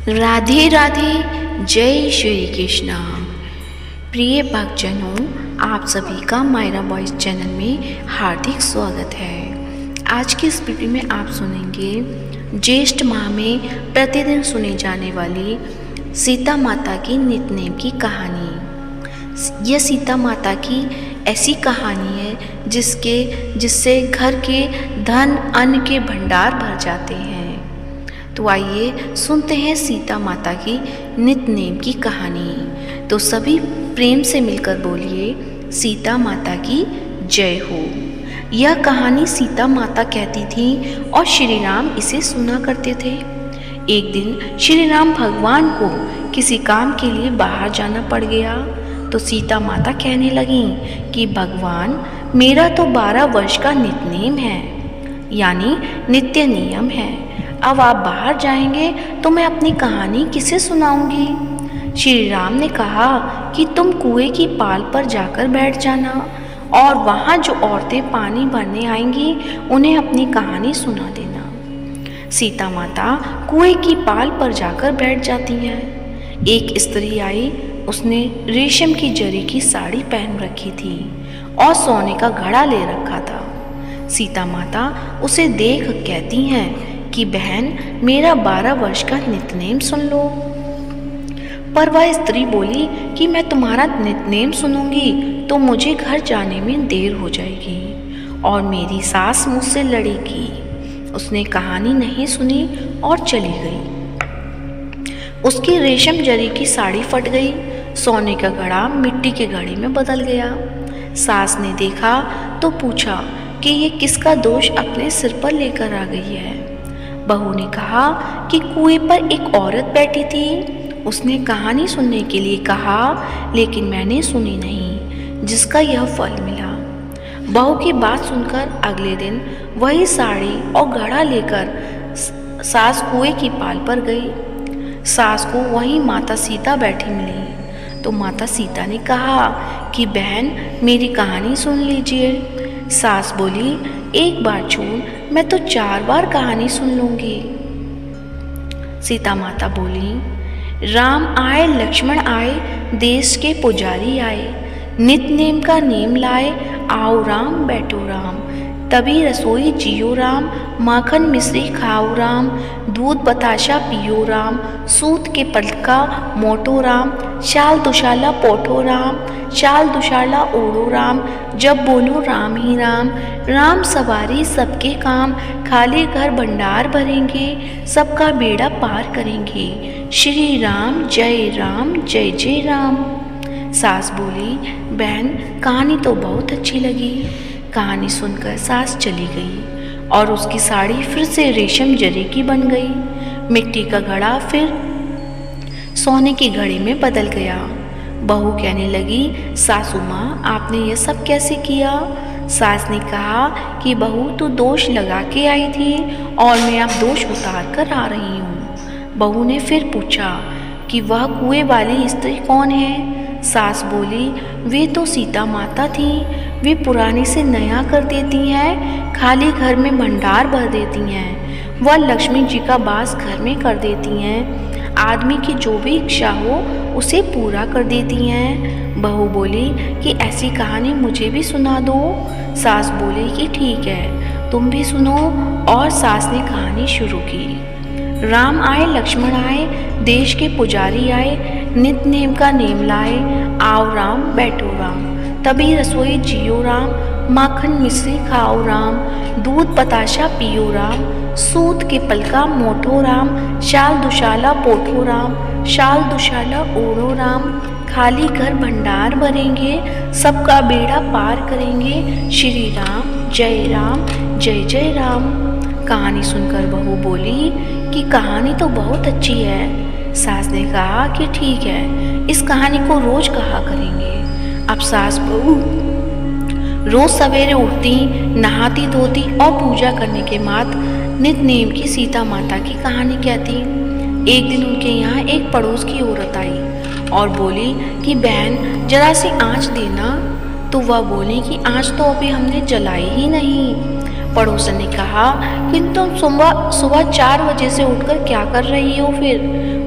राधे राधे, जय श्री कृष्णा। प्रिय भक्तजनों, आप सभी का मायरा वॉइस चैनल में हार्दिक स्वागत है। आज की इस वीडियो में आप सुनेंगे ज्येष्ठ माह में प्रतिदिन सुनी जाने वाली सीता माता की नित्य की कहानी। यह सीता माता की ऐसी कहानी है जिससे घर के धन अन्न के भंडार भर जाते हैं। तो आइए सुनते हैं सीता माता की नित्य नेम की कहानी। तो सभी प्रेम से मिलकर बोलिए, सीता माता की जय हो। यह कहानी सीता माता कहती थी और श्री राम इसे सुना करते थे। एक दिन श्री राम भगवान को किसी काम के लिए बाहर जाना पड़ गया तो सीता माता कहने लगी कि भगवान, मेरा तो 12 वर्ष का नित्य नेम है, यानी नित्य नियम है। अब आप बाहर जाएंगे तो मैं अपनी कहानी किसे सुनाऊंगी? श्री राम ने कहा कि तुम कुएं की पाल पर जाकर बैठ जाना और वहाँ जो औरतें पानी भरने आएंगी उन्हें अपनी कहानी सुना देना। सीता माता कुएं की पाल पर जाकर बैठ जाती हैं। एक स्त्री आई, उसने रेशम की जरी की साड़ी पहन रखी थी और सोने का घड़ा ले रखा था। सीता माता उसे देख कहती हैं कि बहन, मेरा 12 वर्ष का नित्य नेम सुन लो। पर वह स्त्री बोली कि मैं तुम्हारा नित्य नेम सुनूंगी तो मुझे घर जाने में देर हो जाएगी और मेरी सास मुझसे लड़ेगी। उसने कहानी नहीं सुनी और चली गई। उसकी रेशम जरी की साड़ी फट गई, सोने का घड़ा मिट्टी के घड़े में बदल गया। सास ने देखा तो पूछा कि ये किसका दोष अपने सिर पर लेकर आ गई है। बहू ने कहा कि कुएं पर एक औरत बैठी थी, उसने कहानी सुनने के लिए कहा लेकिन मैंने सुनी नहीं, जिसका यह फल मिला। बहू की बात सुनकर अगले दिन वही साड़ी और घड़ा लेकर सास कुएं की पाल पर गई। सास को वहीं माता सीता बैठी मिली तो माता सीता ने कहा कि बहन, मेरी कहानी सुन लीजिए। सास बोली, एक बार छोड़, मैं तो 4 बार कहानी सुन लूंगी। सीता माता बोली, राम आए लक्ष्मण आए, देश के पुजारी आए, नित्य नेम का नेम लाए, आओ राम बैठो राम, तभी रसोई जियो राम, माखन मिश्री खाओ राम, दूध बताशा पियो राम, सूत के पलका मोटो राम, शाल दुशाला पोठो राम, शाल दुशाला ओढ़ो राम, जब बोलो राम ही राम, राम सवारी सबके काम, खाली घर भंडार भरेंगे, सबका बेड़ा पार करेंगे, श्री राम जय राम। सास बोली, बहन, कहानी तो बहुत अच्छी लगी। कहानी सुनकर सास चली गई और उसकी साड़ी फिर से रेशम जरी की बन गई। मिट्टी का घड़ा फिर सोने के घड़े में बदल गया। बहू कहने लगी, सासू माँ, आपने यह सब कैसे किया? सास ने कहा कि बहू, तू दोष लगा के आई थी और मैं अब दोष उतार कर आ रही हूँ। बहू ने फिर पूछा कि वह कुएं वाली स्त्री कौन है? सास बोली, वे तो सीता माता थी, वे पुराने से नया कर देती हैं, खाली घर में भंडार भर देती हैं, वह लक्ष्मी जी का वास घर में कर देती हैं, आदमी की जो भी इच्छा हो उसे पूरा कर देती हैं। बहू बोली कि ऐसी कहानी मुझे भी सुना दो। सास बोली कि ठीक है, तुम भी सुनो। और सास ने कहानी शुरू की। राम आए लक्ष्मण आए, देश के पुजारी आए, नित्य नेम का नेम लाए, आओ राम बैठो राम, तभी रसोई जियो राम, माखन मिश्री खाओ राम, दूध बताशा पियो राम, सूत के पलका मोटो राम, शाल दुशाला पोठो राम, शाल दुशाला ओढ़ो राम, खाली घर भंडार भरेंगे, सबका बेड़ा पार करेंगे, श्री राम जय राम। कहानी सुनकर बहू बोली कि कहानी तो बहुत अच्छी है। सास ने कहा कि ठीक है, इस कहानी को रोज कहा करेंगे। अब सास बहू रोज सवेरे उठती, नहाती धोती और पूजा करने के बाद नित्य नेम की सीता माता की कहानी कहती। एक दिन उनके यहाँ एक पड़ोस की औरत आई और बोली कि बहन, जरा सी आँच देना। तो वह बोली कि आँच तो अभी हमने जलाई ही नहीं। पड़ोसन ने कहा कि तुम सुबह 4 बजे से उठकर क्या कर रही हो फिर?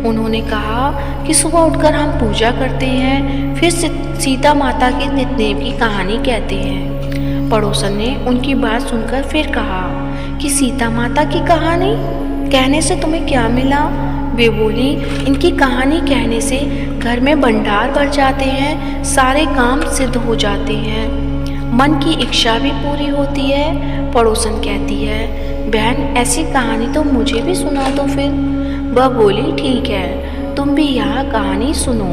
उन्होंने कहा कि सुबह उठकर हम पूजा करते हैं, फिर सीता माता के नित्य की कहानी कहते हैं। पड़ोसन ने उनकी बात सुनकर फिर कहा कि सीता माता की कहानी कहने से तुम्हें क्या मिला? वे बोली, इनकी कहानी कहने से घर में भंडार भर जाते हैं, सारे काम सिद्ध हो जाते हैं, मन की इच्छा भी पूरी होती है। पड़ोसन कहती है, बहन ऐसी कहानी तो मुझे भी सुना दो फिर। वह बोली, ठीक है, तुम भी यह कहानी सुनो।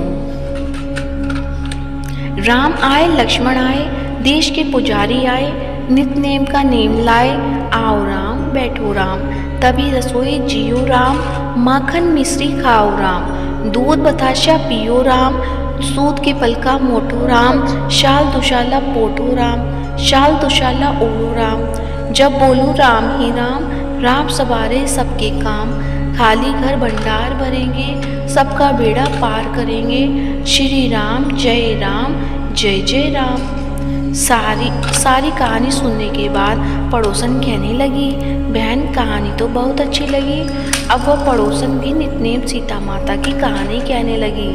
राम आए, लक्ष्मण आए, देश के पुजारी आए, नित्य नेम का नेम लाए, आओ राम बैठो राम, तभी रसोई जियो राम, माखन मिश्री खाओ राम, दूध बताशा पियो राम, सूत के पलका मोटो राम, शाल दुशाला पोटो राम, शाल दुशाला ओढ़ो राम, जब बोलूं राम ही राम, राम सवारे सबके काम, खाली घर भंडार भरेंगे, सबका बेड़ा पार करेंगे, श्री राम जय जय राम। सारी कहानी सुनने के बाद पड़ोसन कहने लगी, बहन कहानी तो बहुत अच्छी लगी। अब वह पड़ोसन भी नित्य सीता माता की कहानी कहने लगी।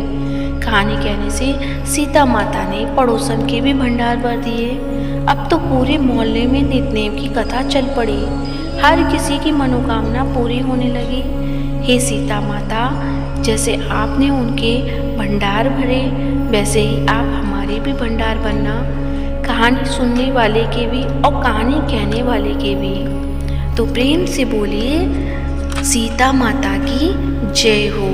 कहानी कहने से सीता माता ने पड़ोसन के भी भंडार भर दिए। अब तो पूरे मोहल्ले में नित्य की कथा चल पड़ी, हर किसी की मनोकामना पूरी होने लगी। हे सीता माता, जैसे आपने उनके भंडार भरे, वैसे ही आप हमारे भी भंडार भरना, कहानी सुनने वाले के भी और कहानी कहने वाले के भी। तो प्रेम से बोलिए, सीता माता की जय हो।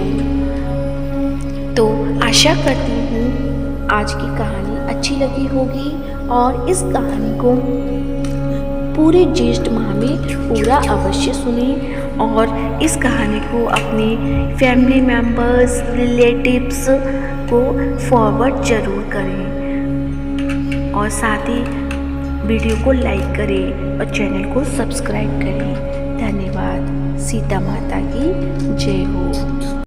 तो आशा करती हूँ आज की कहानी अच्छी लगी होगी और इस कहानी को पूरे ज्येष्ठ माह में पूरा अवश्य सुने और इस कहानी को अपने फैमिली मेम्बर्स, रिलेटिव्स को फॉरवर्ड ज़रूर करें और साथ ही वीडियो को लाइक करें और चैनल को सब्सक्राइब करें। धन्यवाद। सीता माता की जय हो।